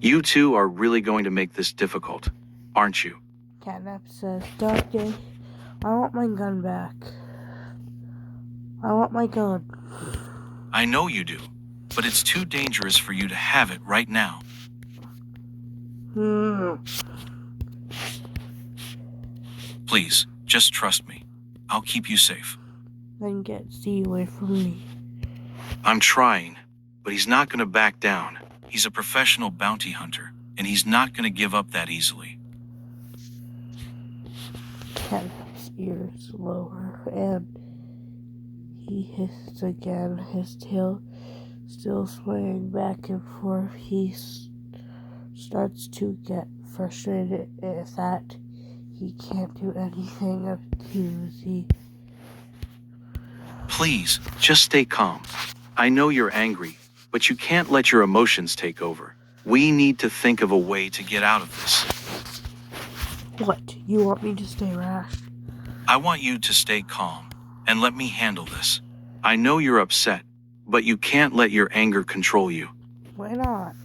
You two are really going to make this difficult, aren't you? Catnap says, Dog Day, I want my gun back. I want my gun. I know you do, but it's too dangerous for you to have it right now. Please, just trust me. I'll keep you safe. Then get Z away from me. I'm trying, but he's not going to back down. He's a professional bounty hunter, and he's not going to give up that easily. Catnap's ears lower, and he hisses again, his tail still swaying back and forth. He starts to get frustrated that he can't do anything to Z. Please, just stay calm. I know you're angry, but you can't let your emotions take over. We need to think of a way to get out of this. What? You want me to stay rash? I want you to stay calm and let me handle this. I know you're upset, but you can't let your anger control you. Why not?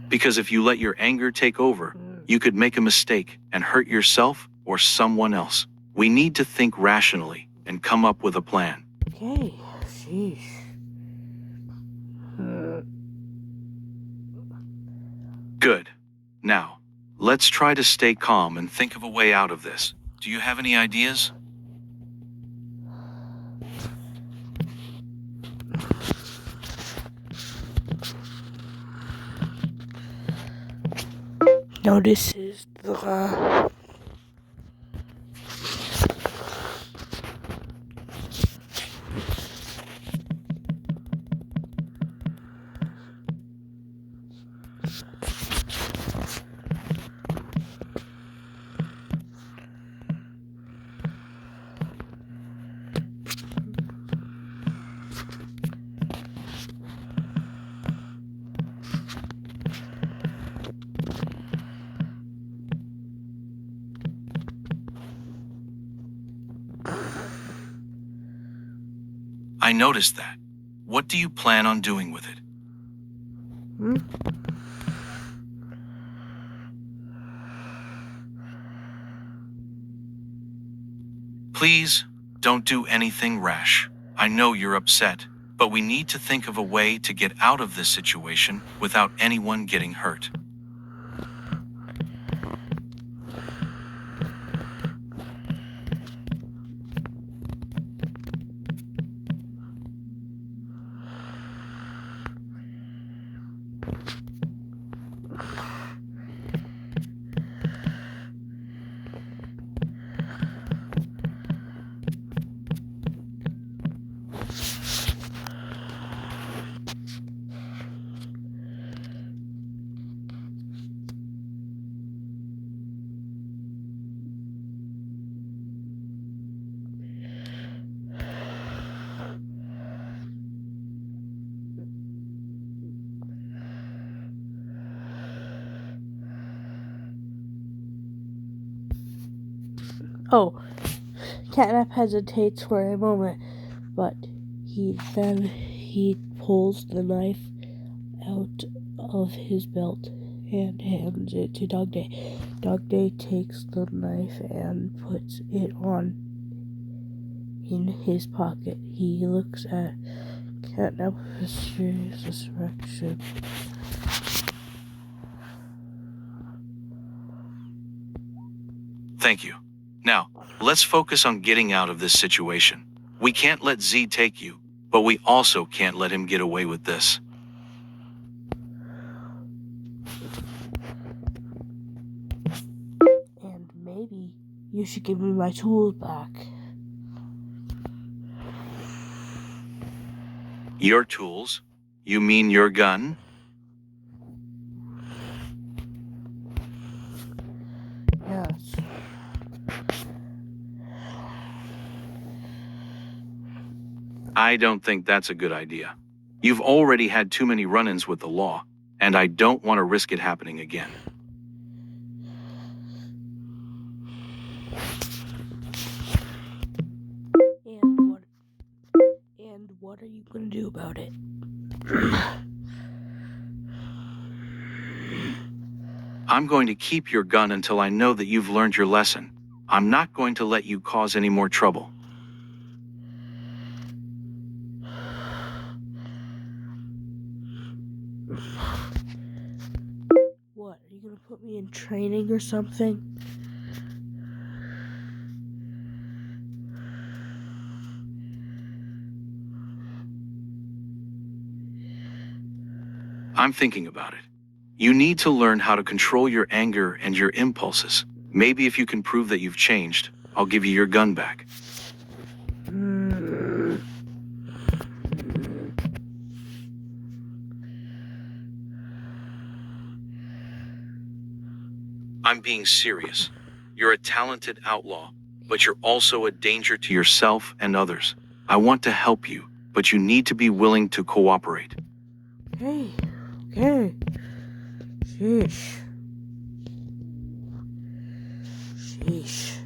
Because if you let your anger take over, you could make a mistake and hurt yourself or someone else. We need to think rationally and come up with a plan. Okay, sheesh. Good. Now, let's try to stay calm and think of a way out of this. Do you have any ideas? Notices the I noticed that. What do you plan on doing with it? Please, don't do anything rash. I know you're upset, but we need to think of a way to get out of this situation without anyone getting hurt. Oh, Catnap hesitates for a moment, but he pulls the knife out of his belt and hands it to Dog Day. Dog Day takes the knife and puts it on in his pocket. He looks at Catnap with serious expression. Thank you. Now, let's focus on getting out of this situation. We can't let Z take you, but we also can't let him get away with this. And maybe you should give me my tools back. Your tools? You mean your gun? Yes. I don't think that's a good idea. You've already had too many run-ins with the law, and I don't want to risk it happening again. And what are you going to do about it? I'm going to keep your gun until I know that you've learned your lesson. I'm not going to let you cause any more trouble. What, are you gonna put me in training or something? I'm thinking about it. You need to learn how to control your anger and your impulses. Maybe if you can prove that you've changed, I'll give you your gun back. I'm being serious. You're a talented outlaw, but you're also a danger to yourself and others. I want to help you, but you need to be willing to cooperate. Okay. Sheesh. Sheesh.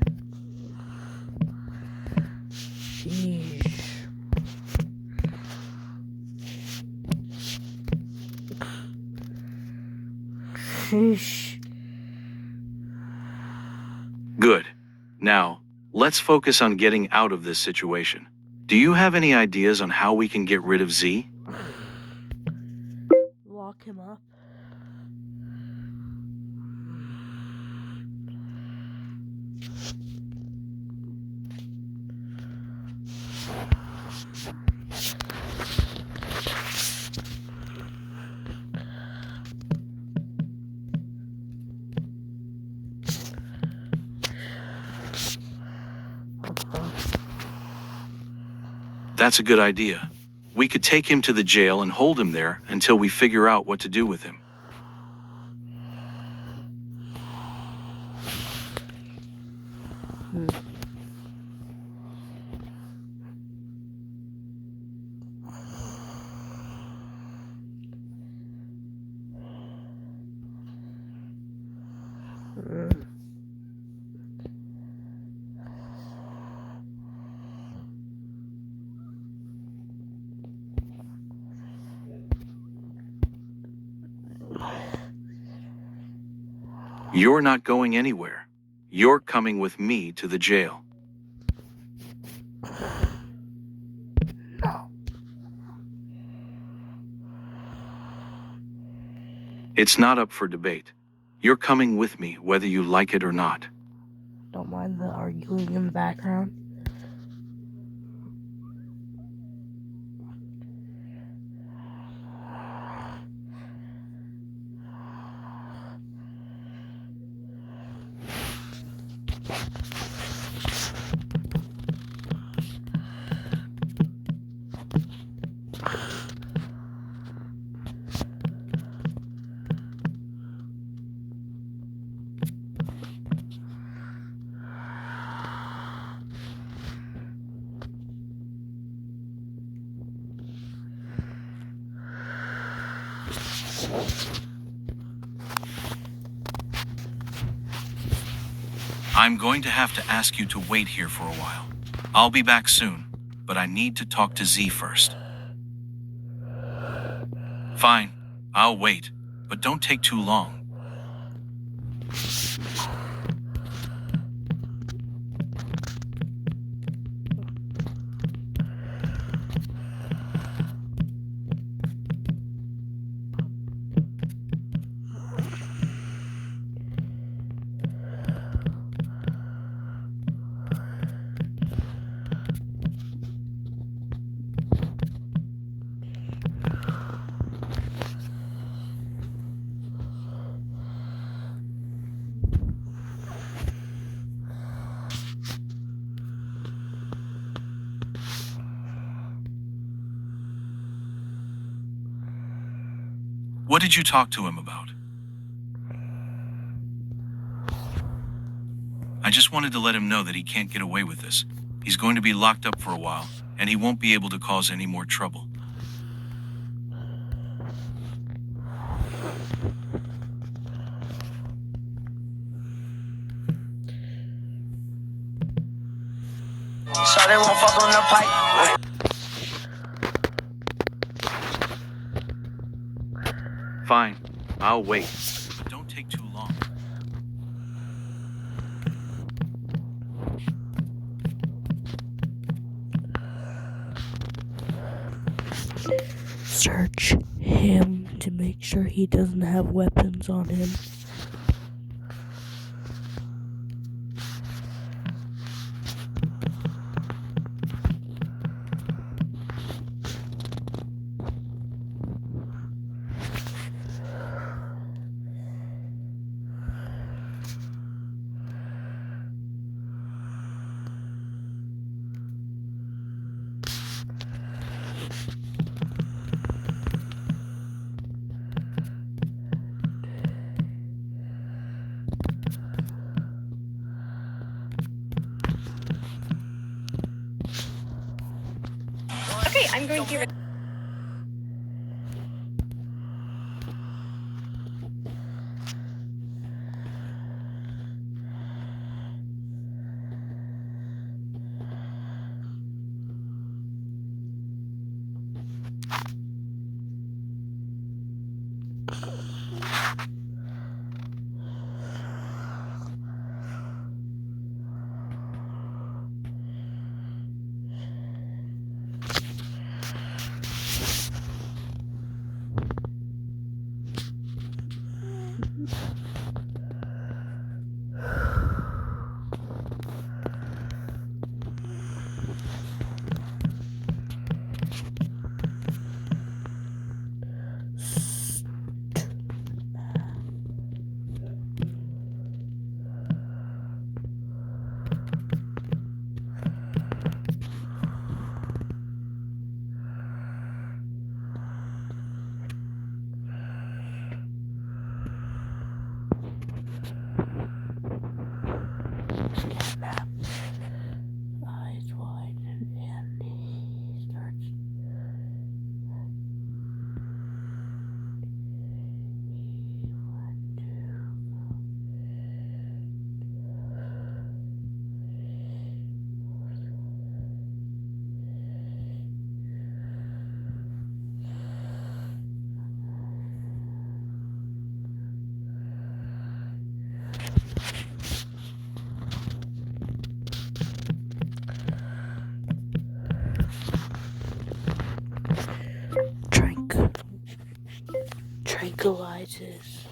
Sheesh. Good. Now, let's focus on getting out of this situation. Do you have any ideas on how we can get rid of Z? Lock him up. That's a good idea. We could take him to the jail and hold him there until we figure out what to do with him. You're not going anywhere. You're coming with me to the jail. No. It's not up for debate. You're coming with me whether you like it or not. Don't mind the arguing in the background. I'm going to have to ask you to wait here for a while. I'll be back soon, but I need to talk to Z first. Fine, I'll wait, but don't take too long. What did you talk to him about? I just wanted to let him know that he can't get away with this. He's going to be locked up for a while, and he won't be able to cause any more trouble. So they won't fuck on the pipe. Fine, I'll wait. But don't take too long. Search him to make sure he doesn't have weapons on him. Okay, I'm going to... Eyes wide, and he starts. Tranquilizes.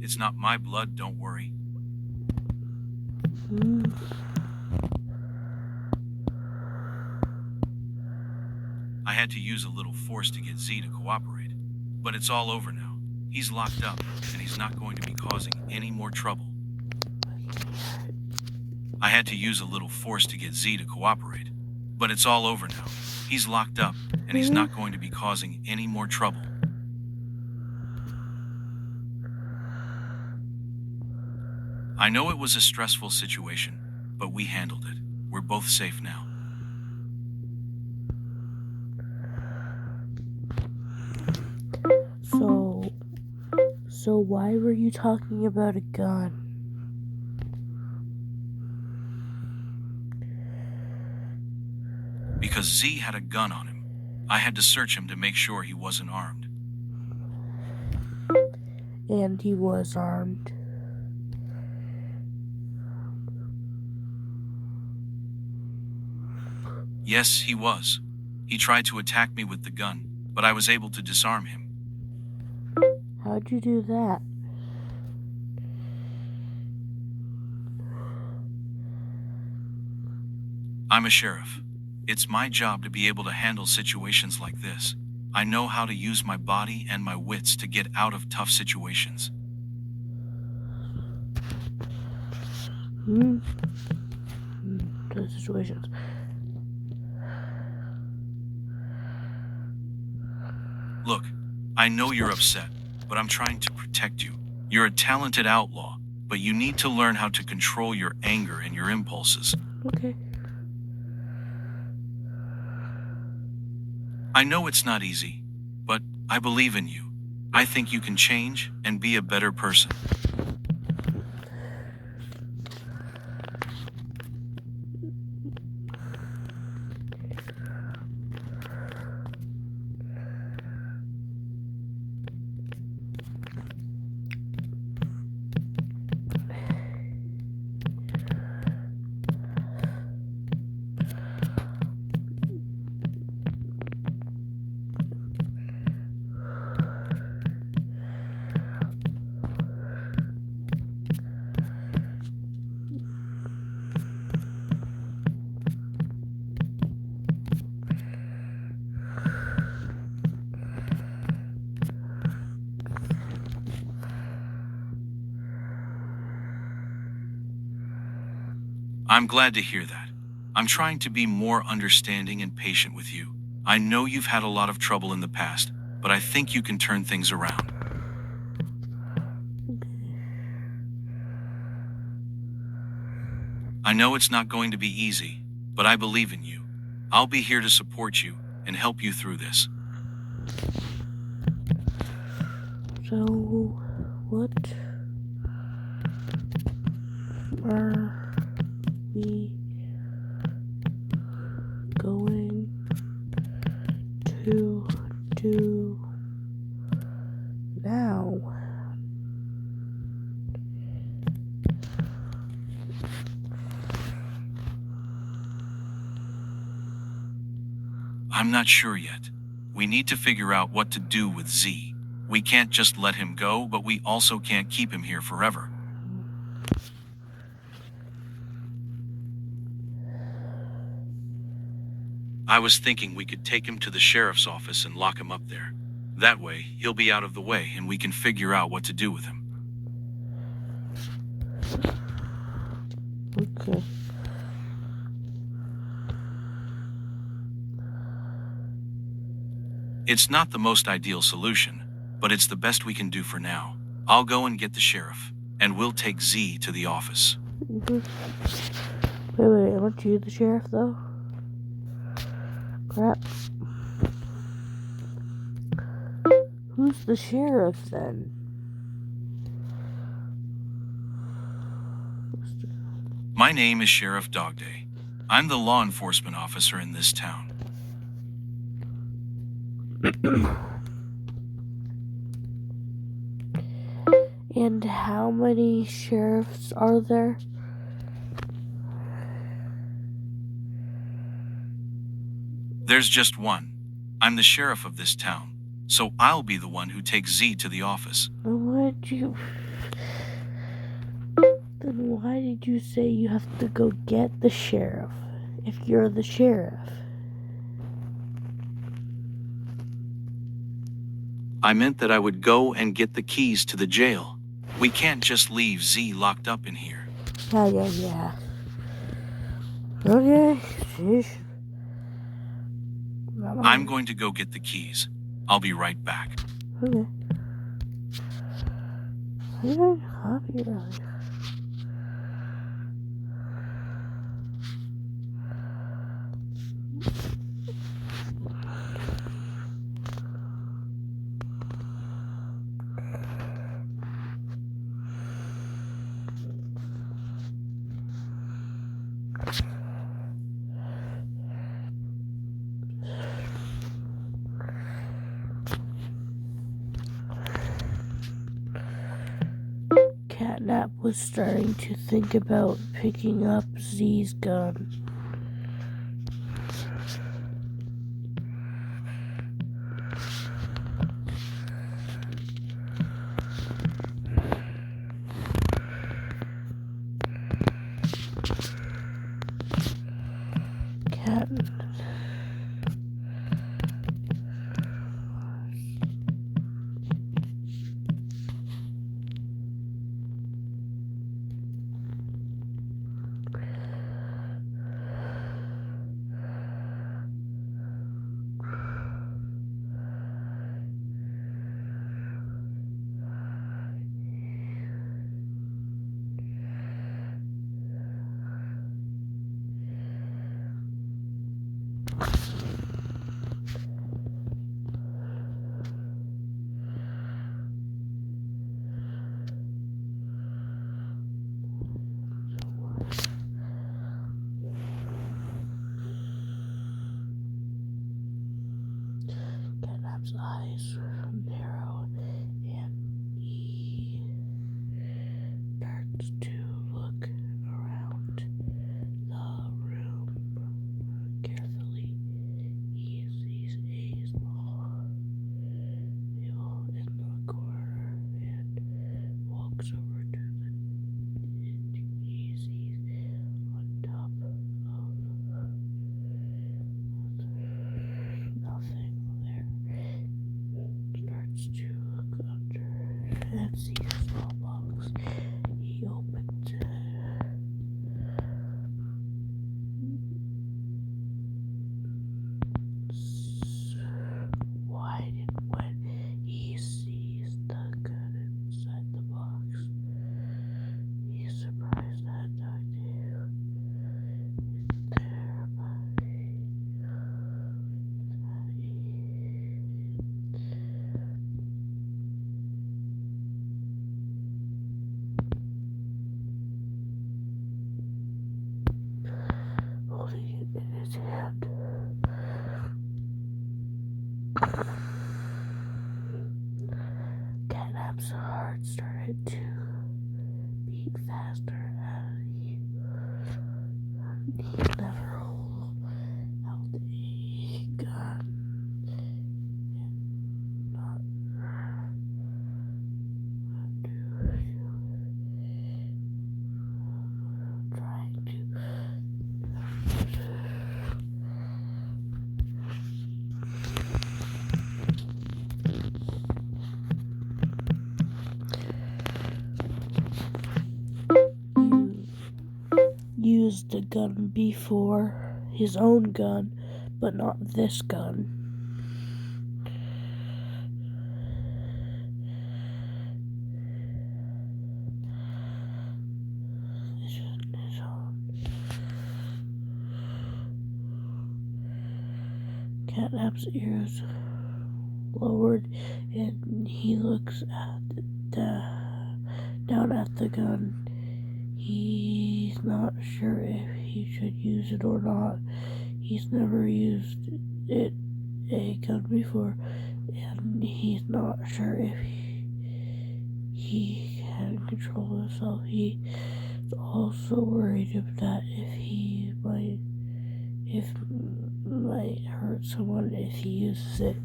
It's not my blood, don't worry. I had to use a little force to get Z to cooperate. But it's all over now. He's locked up, and he's not going to be causing any more trouble. I had to use a little force to get Z to cooperate. But it's all over now. He's locked up, and he's not going to be causing any more trouble. I know it was a stressful situation, but we handled it. We're both safe now. So why were you talking about a gun? Because Z had a gun on him. I had to search him to make sure he wasn't armed. And he was armed. Yes, he was. He tried to attack me with the gun, but I was able to disarm him. How'd you do that? I'm a sheriff. It's my job to be able to handle situations like this. I know how to use my body and my wits to get out of tough situations. Those situations. Look, I know you're upset, but I'm trying to protect you. You're a talented outlaw, but you need to learn how to control your anger and your impulses. Okay. I know it's not easy, but I believe in you. I think you can change and be a better person. I'm glad to hear that. I'm trying to be more understanding and patient with you. I know you've had a lot of trouble in the past, but I think you can turn things around. I know it's not going to be easy, but I believe in you. I'll be here to support you and help you through this. So, what are we going to do now? I'm not sure yet. We need to figure out what to do with Z. We can't just let him go, but we also can't keep him here forever. I was thinking we could take him to the sheriff's office and lock him up there. That way, he'll be out of the way and we can figure out what to do with him. Okay. It's not the most ideal solution, but it's the best we can do for now. I'll go and get the sheriff, and we'll take Z to the office. Wait, aren't you the sheriff, though? Crap. Who's the sheriff, then? My name is Sheriff Dogday. I'm the law enforcement officer in this town. And how many sheriffs are there? There's just one. I'm the sheriff of this town, so I'll be the one who takes Z to the office. Then why did you say you have to go get the sheriff if you're the sheriff? I meant that I would go and get the keys to the jail. We can't just leave Z locked up in here. Yeah. Okay, sheesh. I'm going to go get the keys. I'll be right back. Okay. I'll be right. Catnap was starting to think about picking up Z's gun. and sees a small box. He opens it. When he sees the gun inside the box, he's surprised that Dogday is there, but holding it in his hand. Catnap's heart started to beat faster, and he never held a gun and not trying to used the gun before, his own gun, but not this gun. His own. Catnap's ears lowered, and he looks down at the gun. He's not sure if he should use it or not. He's never used a gun before, and he's not sure if he can control himself. He's also worried that he might hurt someone if he uses it.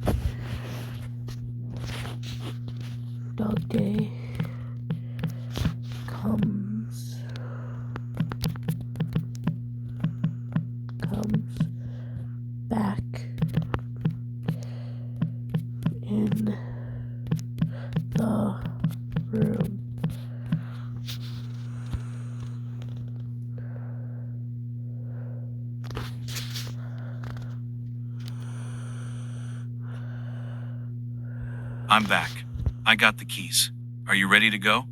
Dogday comes back in the room. I'm back. I got the keys. Are you ready to go?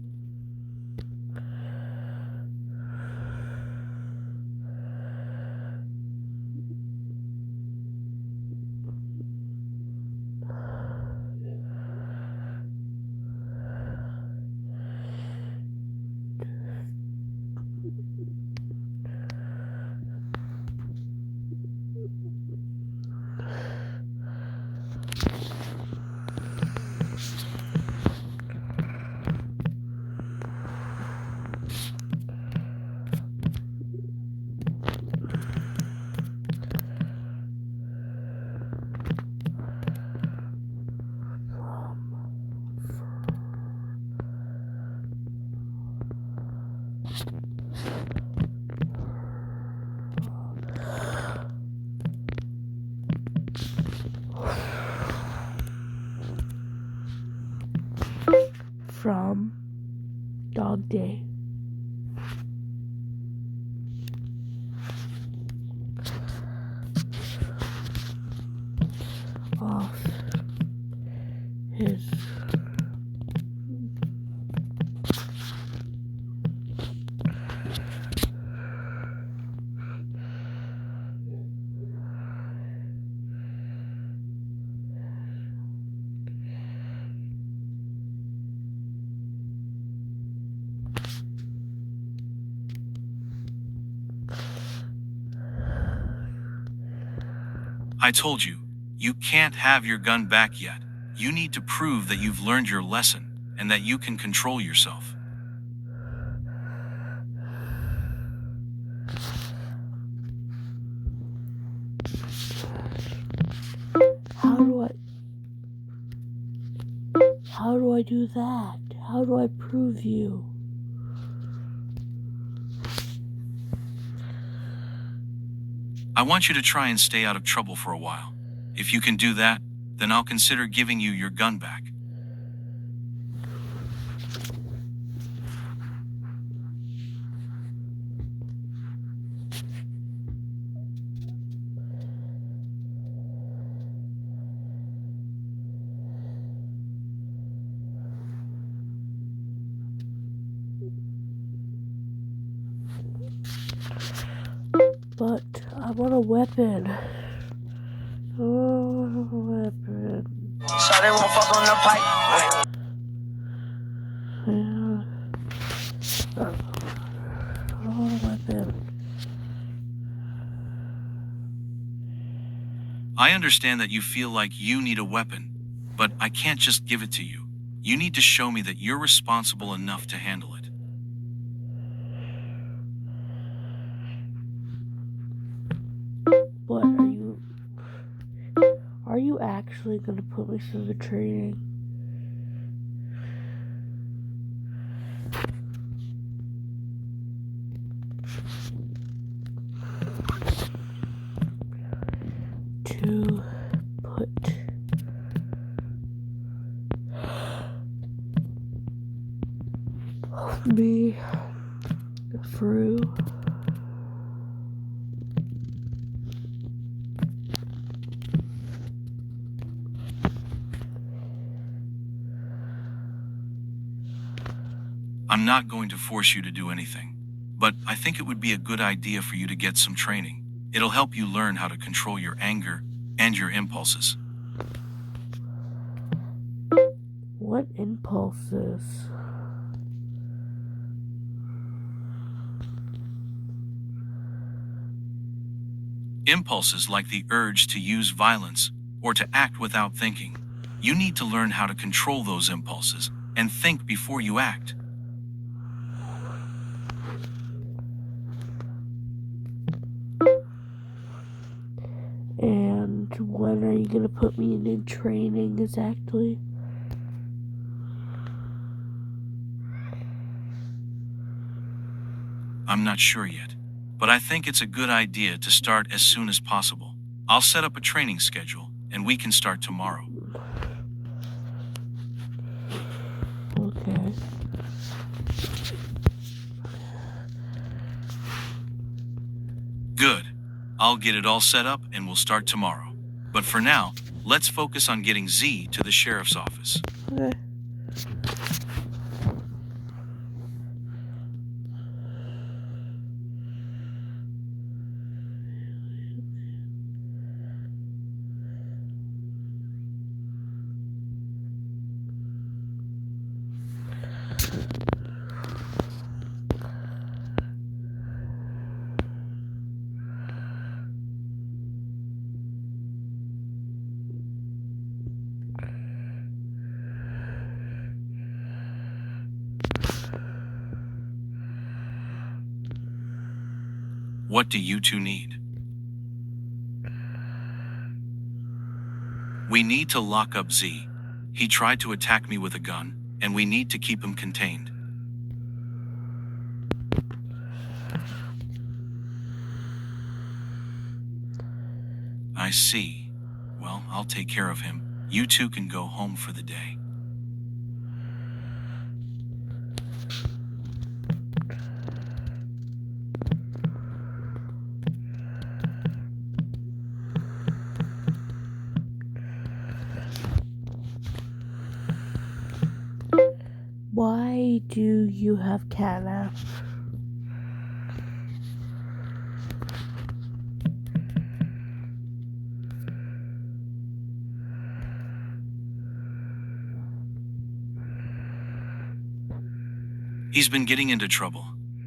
From Dogday. Off his I told you, you can't have your gun back yet. You need to prove that you've learned your lesson and that you can control yourself. How do I do that? How do I prove you? I want you to try and stay out of trouble for a while. If you can do that, then I'll consider giving you your gun back. weapon. I want a weapon. Shawty won't fuck on the pipe. Yeah. I want a weapon. I understand that you feel like you need a weapon, but I can't just give it to you. You need to show me that you're responsible enough to handle it. What are you actually gonna put me through the training? To put me through I'm not going to force you to do anything, but I think it would be a good idea for you to get some training. It'll help you learn how to control your anger and your impulses. what impulses? Impulses like the urge to use violence or to act without thinking. You need to learn how to control those impulses and think before you act. And when are you gonna put me in training exactly? I'm not sure yet, but I think it's a good idea to start as soon as possible. I'll set up a training schedule, and we can start tomorrow. Okay. Good. I'll get it all set up and we'll start tomorrow. But for now, let's focus on getting Z to the sheriff's office. Okay. What do you two need? We need to lock up Z. He tried to attack me with a gun, and we need to keep him contained. I see. Well, I'll take care of him. You two can go home for the day. Why do you have catnap? He's been getting into trouble,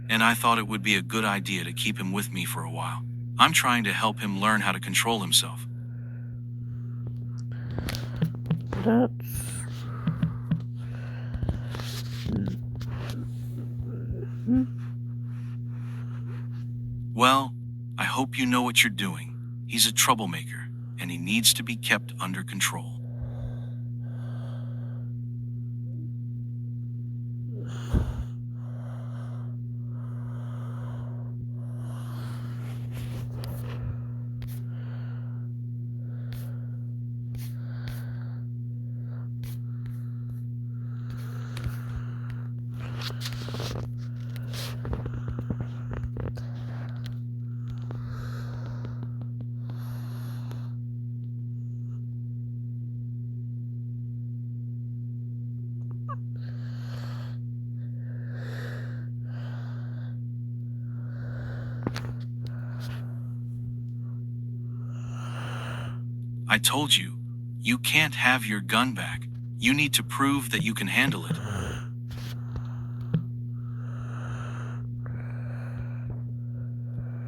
and I thought it would be a good idea to keep him with me for a while. I'm trying to help him learn how to control himself. That's... Well, I hope you know what you're doing. He's a troublemaker, and he needs to be kept under control. told you, you can't have your gun back. You need to prove that you can handle it.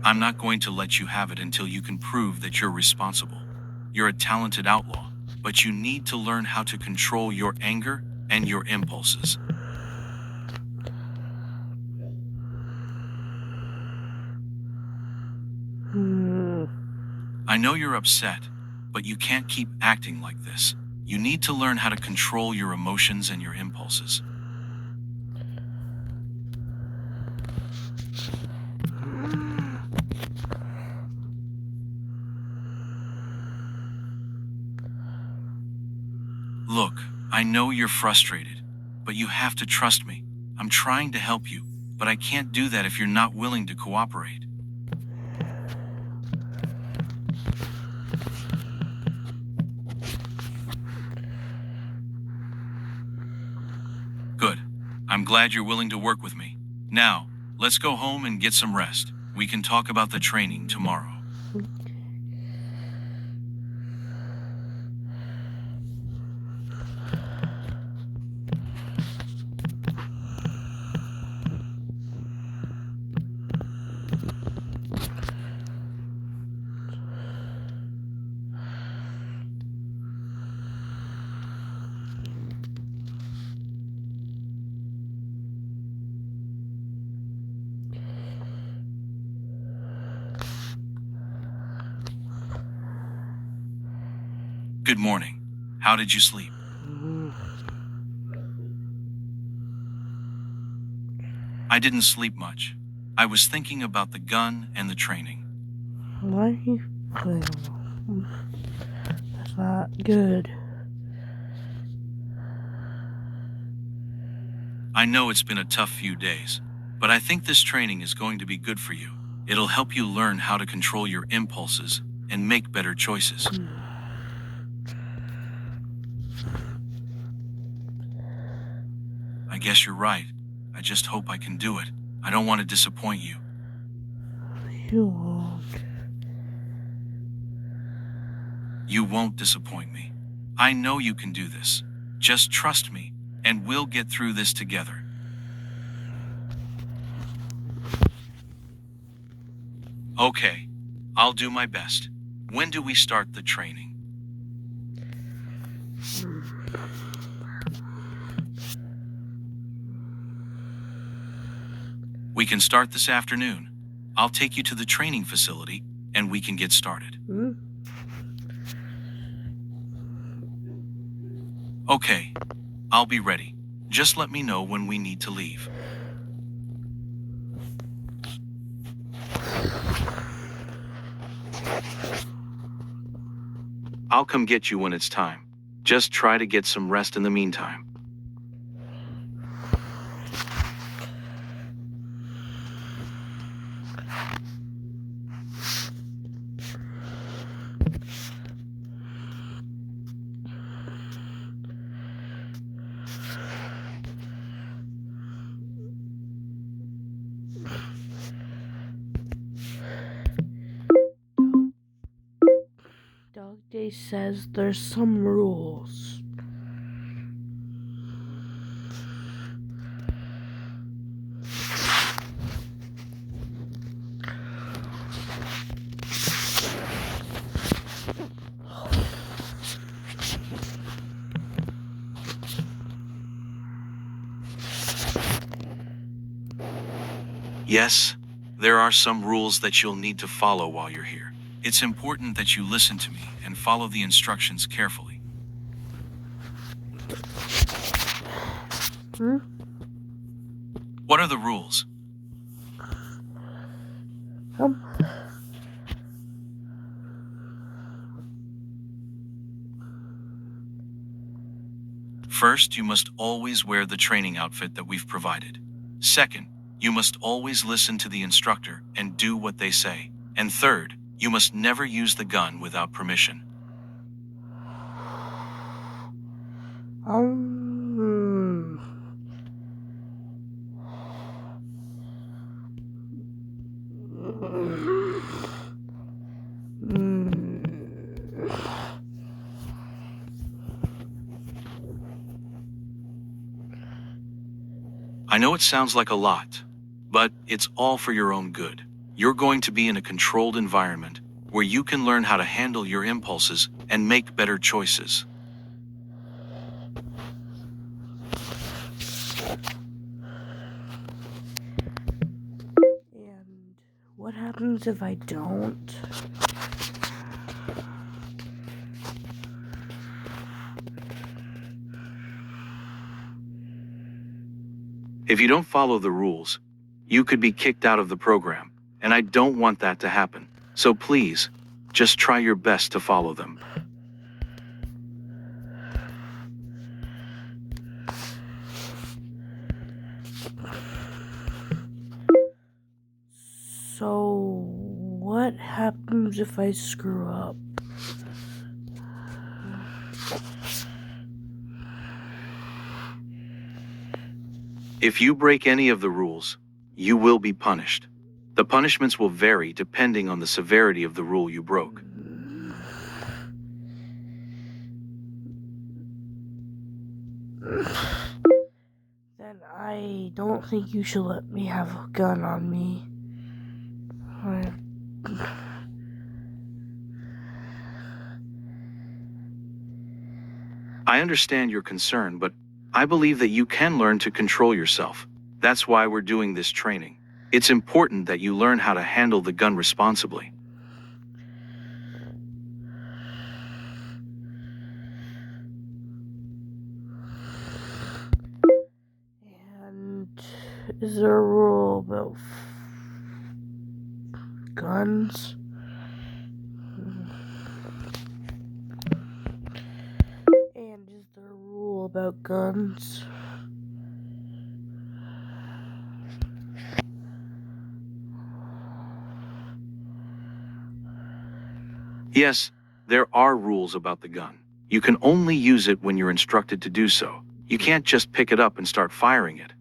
I'm not going to let you have it until you can prove that you're responsible. You're a talented outlaw, but you need to learn how to control your anger and your impulses. I know you're upset, but you can't keep acting like this. You need to learn how to control your emotions and your impulses. Look, I know you're frustrated, but you have to trust me. I'm trying to help you, but I can't do that if you're not willing to cooperate. Good. I'm glad you're willing to work with me. Now, let's go home and get some rest. We can talk about the training tomorrow. Good morning. How did you sleep? I didn't sleep much. I was thinking about the gun and the training. Why are you playing? That's not good. I know it's been a tough few days, but I think this training is going to be good for you. It'll help you learn how to control your impulses and make better choices. I guess you're right. I just hope I can do it. I don't want to disappoint you. You won't. You won't disappoint me. I know you can do this. Just trust me, and we'll get through this together. Okay, I'll do my best. When do we start the training? We can start this afternoon. I'll take you to the training facility, and we can get started. Okay, I'll be ready. Just let me know when we need to leave. I'll come get you when it's time. Just try to get some rest in the meantime. Dog Day says there's some rules. Yes, there are some rules that you'll need to follow while you're here. It's important that you listen to me and follow the instructions carefully. What are the rules? First, you must always wear the training outfit that we've provided. Second, you must always listen to the instructor and do what they say. And third, you must never use the gun without permission. I know it sounds like a lot, but it's all for your own good. You're going to be in a controlled environment where you can learn how to handle your impulses and make better choices. And what happens if I don't? If you don't follow the rules, you could be kicked out of the program, and I don't want that to happen. So please, just try your best to follow them. So, what happens if I screw up? If you break any of the rules, you will be punished. The punishments will vary depending on the severity of the rule you broke. Then I don't think you should let me have a gun on me. I understand your concern, but I believe that you can learn to control yourself. That's why we're doing this training. It's important that you learn how to handle the gun responsibly. And is there a rule about guns? And is there a rule about guns? Yes, there are rules about the gun. You can only use it when you're instructed to do so. You can't just pick it up and start firing it.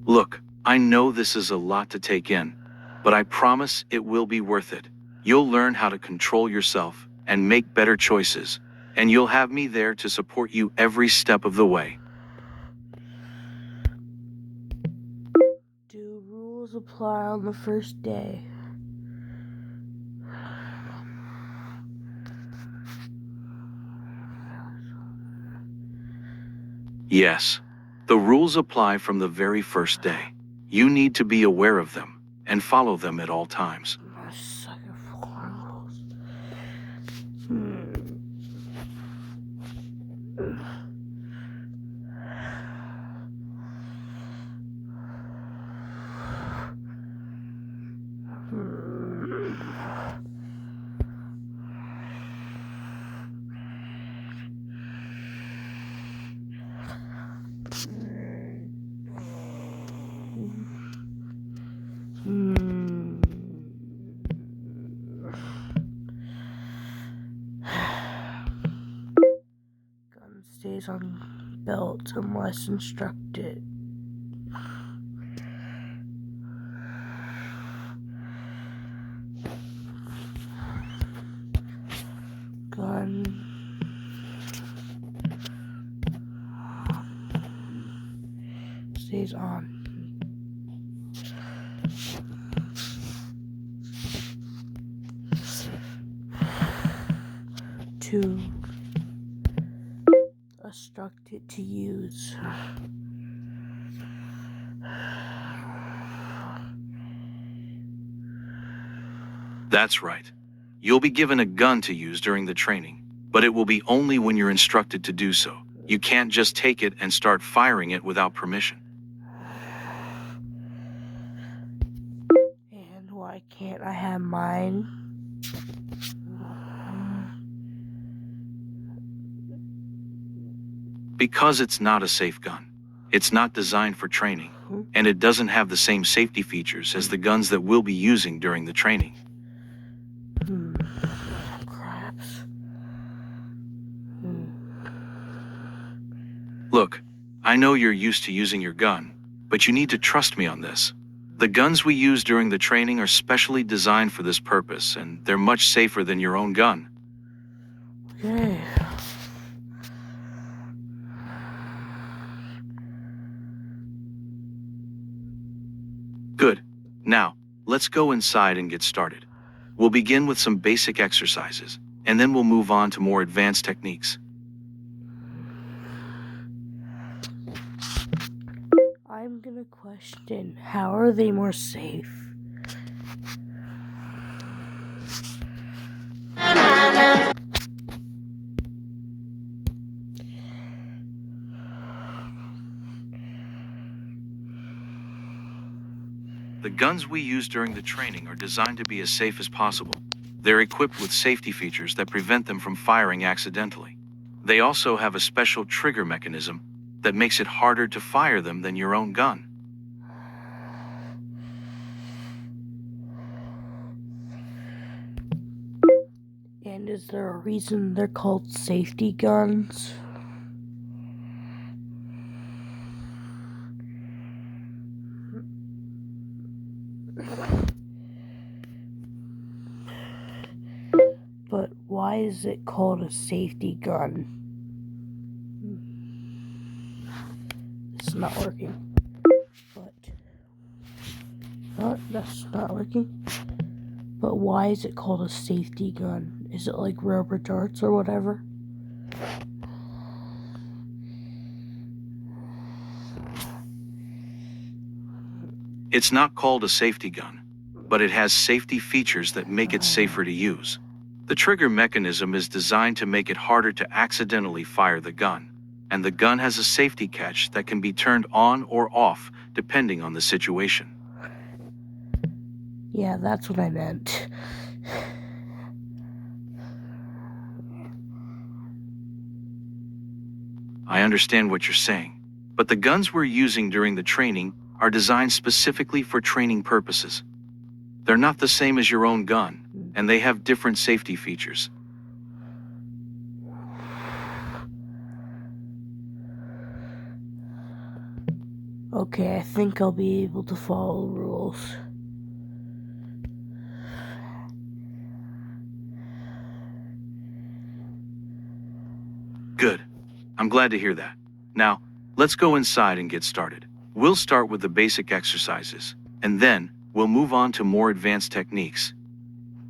Look, I know this is a lot to take in, but I promise it will be worth it. You'll learn how to control yourself and make better choices, and you'll have me there to support you every step of the way. Do rules apply on the first day? Yes, the rules apply from the very first day. You need to be aware of them and follow them at all times. I suck at following rules. Gun stays on belt unless instructed. Gun stays on. 2. Instructed to use. That's right. You'll be given a gun to use during the training, but it will be only when you're instructed to do so. You can't just take it and start firing it without permission. And why can't I have mine? Because it's not a safe gun. It's not designed for training, and it doesn't have the same safety features as the guns that we'll be using during the training. Craps. Look, I know you're used to using your gun, but you need to trust me on this. The guns we use during the training are specially designed for this purpose, and they're much safer than your own gun. Okay. Good. Now, let's go inside and get started. We'll begin with some basic exercises, and then we'll move on to more advanced techniques. I'm gonna question, how are they more safe? The guns we use during the training are designed to be as safe as possible. They're equipped with safety features that prevent them from firing accidentally. They also have a special trigger mechanism that makes it harder to fire them than your own gun. And is there a reason they're called safety guns? But why is it called a safety gun? It's not working. But that's not working. But why is it called a safety gun? Is it like rubber darts or whatever? It's not called a safety gun, but it has safety features that make it safer to use. The trigger mechanism is designed to make it harder to accidentally fire the gun, and the gun has a safety catch that can be turned on or off depending on the situation. Yeah, that's what I meant. I understand what you're saying, but the guns we're using during the training are designed specifically for training purposes. They're not the same as your own gun, and they have different safety features. Okay, I think I'll be able to follow the rules. Good. I'm glad to hear that. Now, let's go inside and get started. We'll start with the basic exercises, and then we'll move on to more advanced techniques.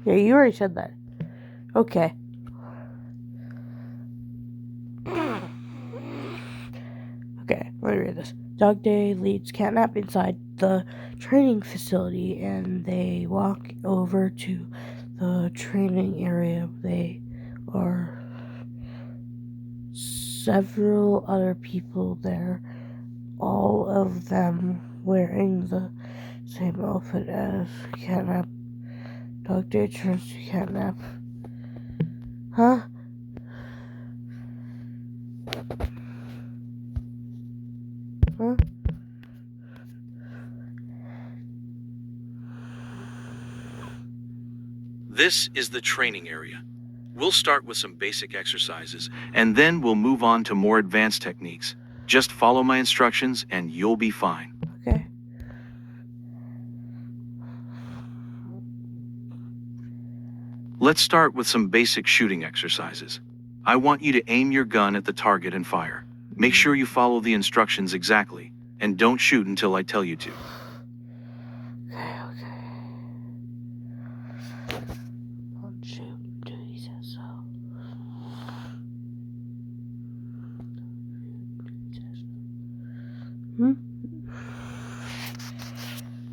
Yeah, you already said that. Okay. Okay, let me read this. Dog Day leads Catnap inside the training facility, and they walk over to the training area. They are several other people there, all of them wearing the same outfit as Catnap. Dog Day turns to Catnap. Huh? Huh? This is the training area. We'll start with some basic exercises, and then we'll move on to more advanced techniques. Just follow my instructions and you'll be fine. Okay. Let's start with some basic shooting exercises. I want you to aim your gun at the target and fire. Make sure you follow the instructions exactly, and don't shoot until I tell you to. Okay. Don't shoot until he says so.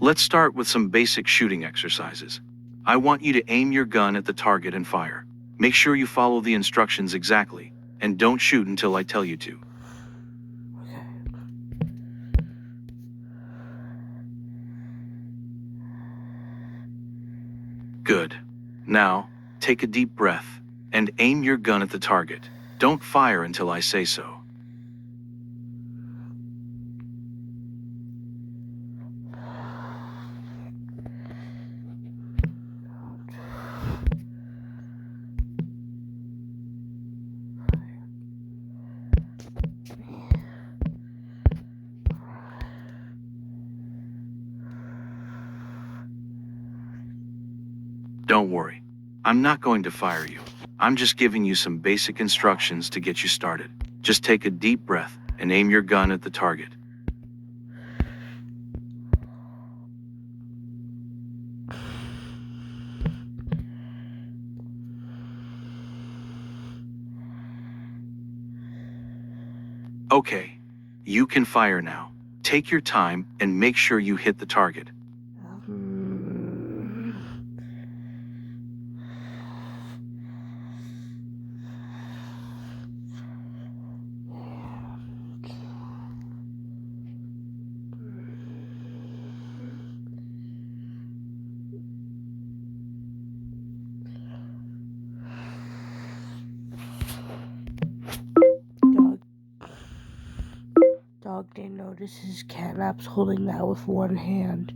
Let's start with some basic shooting exercises. I want you to aim your gun at the target and fire. Make sure you follow the instructions exactly, and don't shoot until I tell you to. Good. Now, take a deep breath and aim your gun at the target. Don't fire until I say so. Don't worry. I'm not going to fire you. I'm just giving you some basic instructions to get you started. Just take a deep breath and aim your gun at the target. Okay, you can fire now. Take your time and make sure you hit the target. Dog notices Catnap's holding that with one hand.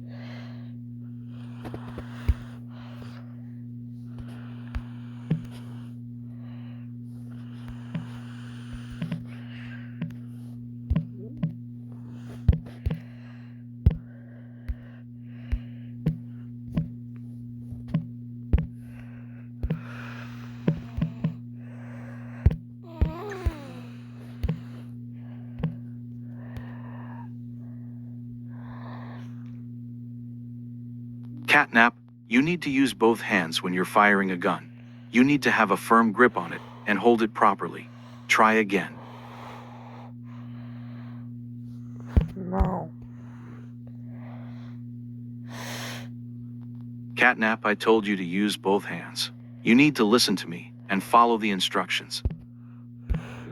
Catnap, you need to use both hands when you're firing a gun. You need to have a firm grip on it and hold it properly. Try again. No. Catnap, I told you to use both hands. You need to listen to me and follow the instructions.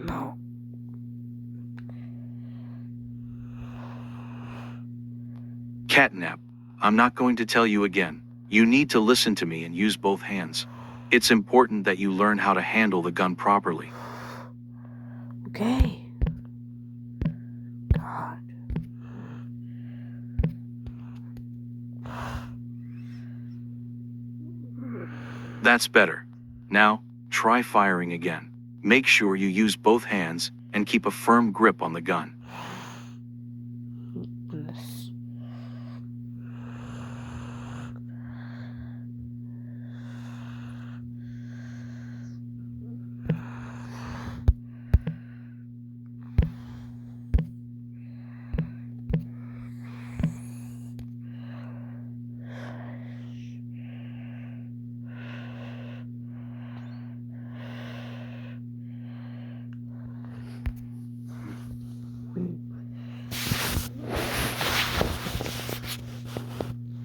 No. Catnap, I'm not going to tell you again. You need to listen to me and use both hands. It's important that you learn how to handle the gun properly. Okay. God. That's better. Now, try firing again. Make sure you use both hands and keep a firm grip on the gun. Goodness.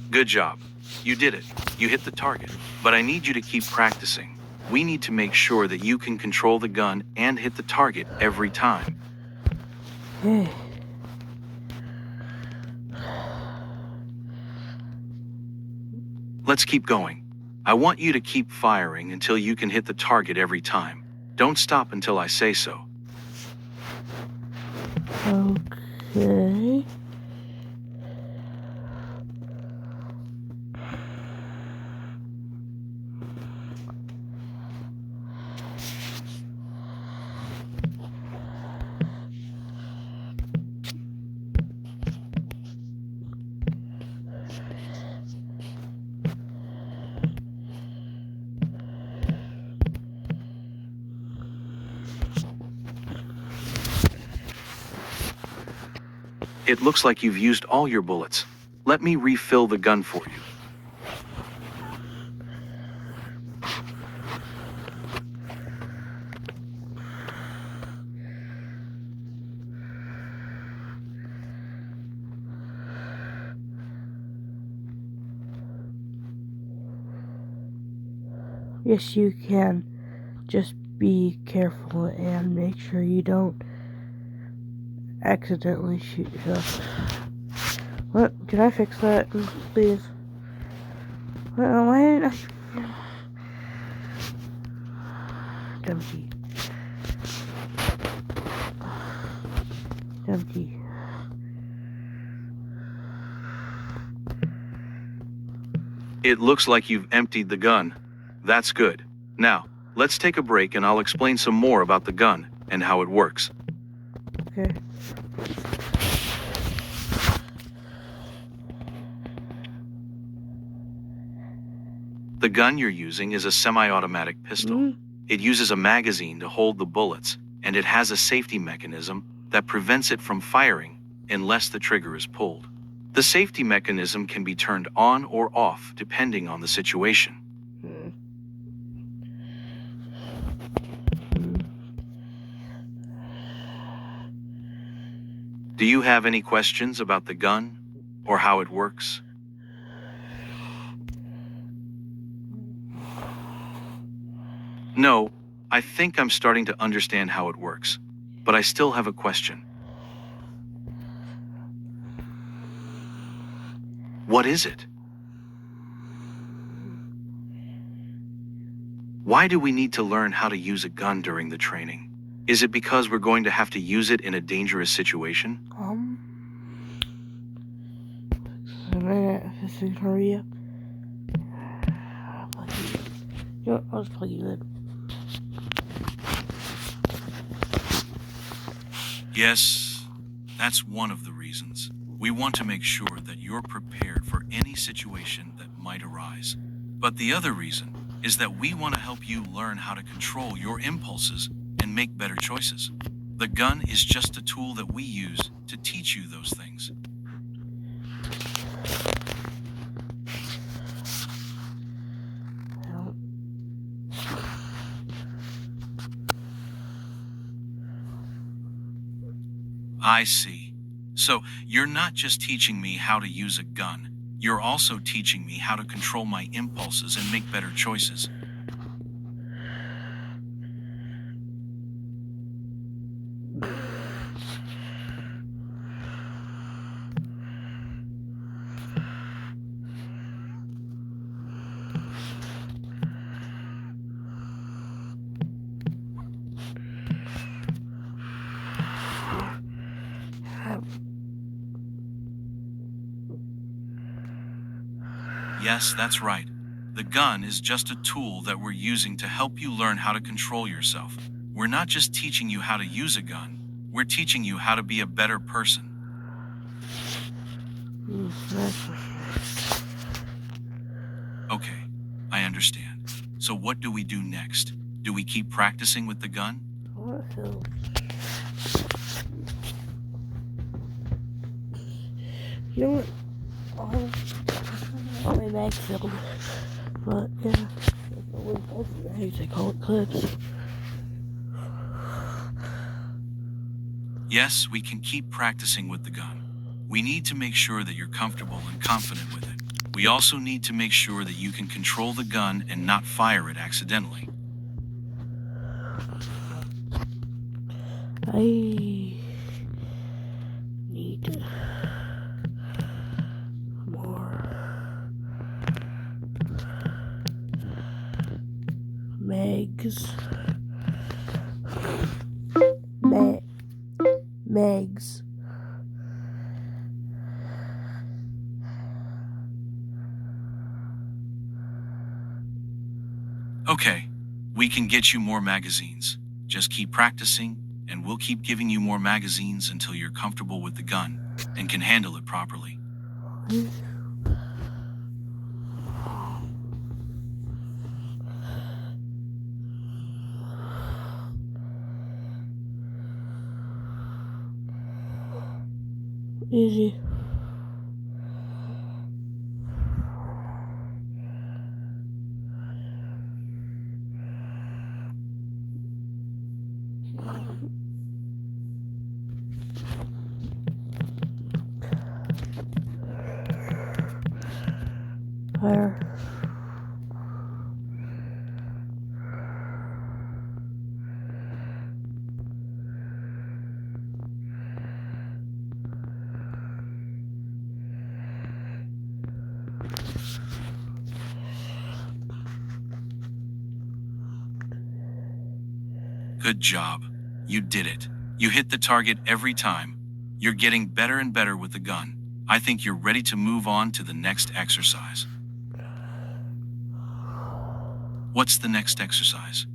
Good job. You did it. You hit the target. But I need you to keep practicing. We need to make sure that you can control the gun and hit the target every time. Hey. Let's keep going. I want you to keep firing until you can hit the target every time. Don't stop until I say so. Okay. It looks like you've used all your bullets. Let me refill the gun for you. Yes, you can. Just be careful and make sure you don't accidentally shoot yourself. What? Can I fix that, please? Why didn't I? Dumpty. Dumpty. It looks like you've emptied the gun. That's good. Now, let's take a break and I'll explain some more about the gun and how it works. Okay. The gun you're using is a semi-automatic pistol. It uses a magazine to hold the bullets, and it has a safety mechanism that prevents it from firing unless the trigger is pulled. The safety mechanism can be turned on or off depending on the situation. Do you have any questions about the gun or how it works? No, I think I'm starting to understand how it works, but I still have a question. What is it? Why do we need to learn how to use a gun during the training? Is it because we're going to have to use it in a dangerous situation? A minute, this is Korea. You know what, I'll just plug you in. Yes, that's one of the reasons. We want to make sure that you're prepared for any situation that might arise. But the other reason is that we want to help you learn how to control your impulses and make better choices. The gun is just a tool that we use to teach you those things. I see. So you're not just teaching me how to use a gun, you're also teaching me how to control my impulses and make better choices. Yes, that's right. The gun is just a tool that we're using to help you learn how to control yourself. We're not just teaching you how to use a gun, we're teaching you how to be a better person. Okay, I understand. So what do we do next? Do we keep practicing with the gun? You know what? I'll my mag filled. But yeah, that's the way both mags, they call it clips. Yes, we can keep practicing with the gun. We need to make sure that you're comfortable and confident with it. We also need to make sure that you can control the gun and not fire it accidentally. I need more mags. Mags. Okay, we can get you more magazines. Just keep practicing, and we'll keep giving you more magazines until you're comfortable with the gun and can handle it properly. Easy. Fire. Good job. You did it. You hit the target every time. You're getting better and better with the gun. I think you're ready to move on to the next exercise. What's the next exercise?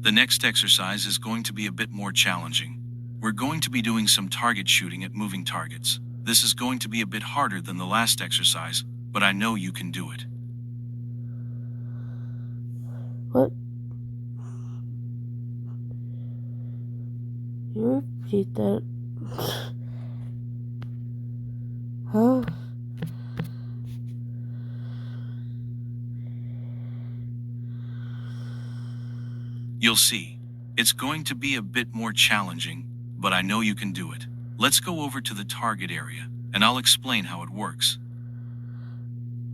The next exercise is going to be a bit more challenging. We're going to be doing some target shooting at moving targets. This is going to be a bit harder than the last exercise, but I know you can do it. What? You repeat that? Huh? You'll see. It's going to be a bit more challenging, but I know you can do it. Let's go over to the target area, and I'll explain how it works.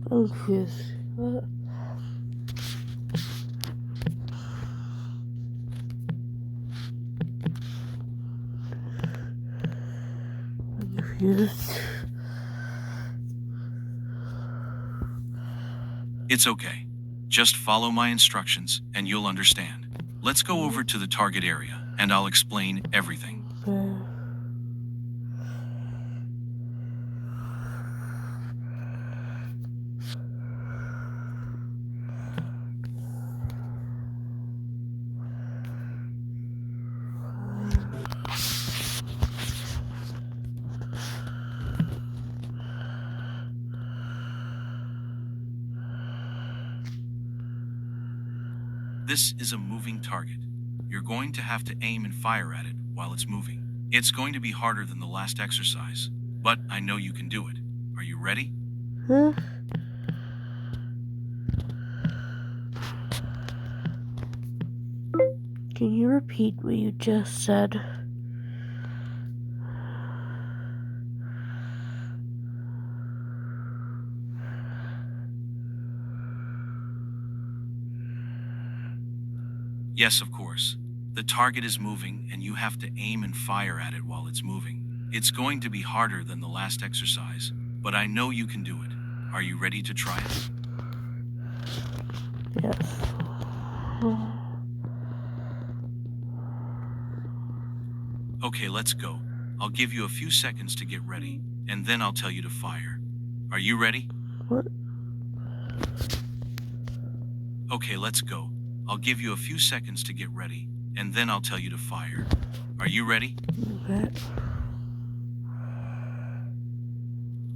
I'm confused. What? I'm confused. It's okay. Just follow my instructions, and you'll understand. Let's go over to the target area, and I'll explain everything. This is a moving target. You're going to have to aim and fire at it while it's moving. It's going to be harder than the last exercise, but I know you can do it. Are you ready? Huh? Can you repeat what you just said? Yes, of course. The target is moving, and you have to aim and fire at it while it's moving. It's going to be harder than the last exercise, but I know you can do it. Are you ready to try it? Yes. Okay, let's go. I'll give you a few seconds to get ready, and then I'll tell you to fire. Are you ready? What? Okay, let's go. I'll give you a few seconds to get ready, and then I'll tell you to fire. Are you ready? That?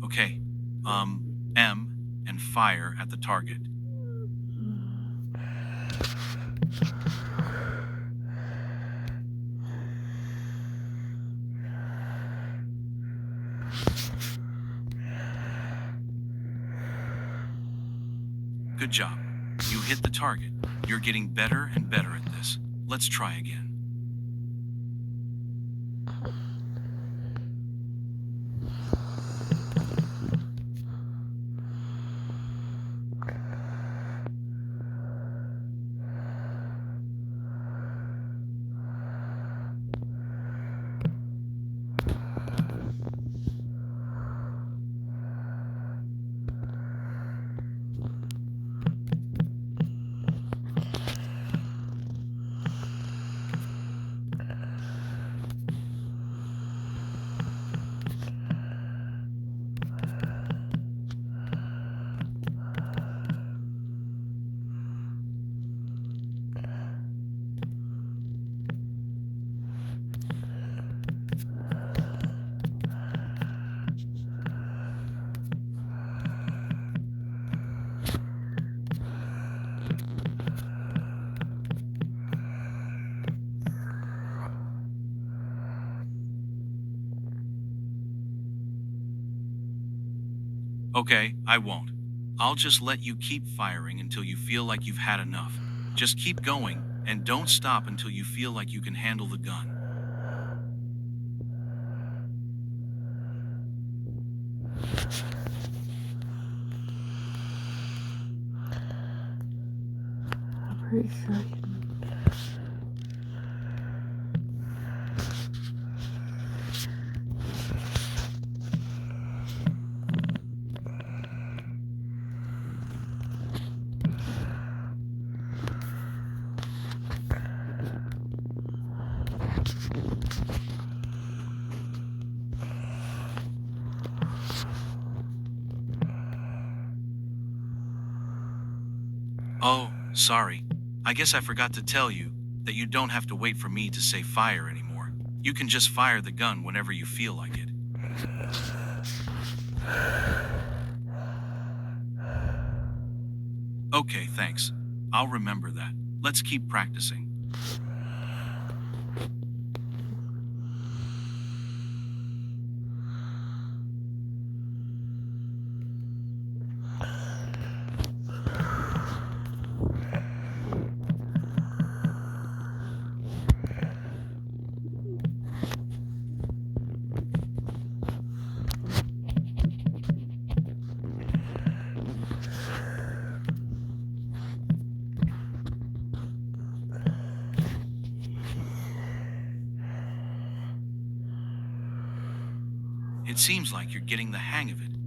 Okay. M, and fire at the target. Good job. You hit the target. You're getting better and better at this. Let's try again. Okay, I won't. I'll just let you keep firing until you feel like you've had enough. Just keep going, and don't stop until you feel like you can handle the gun. I'm pretty sure I can. Oh, sorry. I guess I forgot to tell you that you don't have to wait for me to say fire anymore. You can just fire the gun whenever you feel like it. Okay, thanks. I'll remember that. Let's keep practicing. It seems like you're getting the hang of it.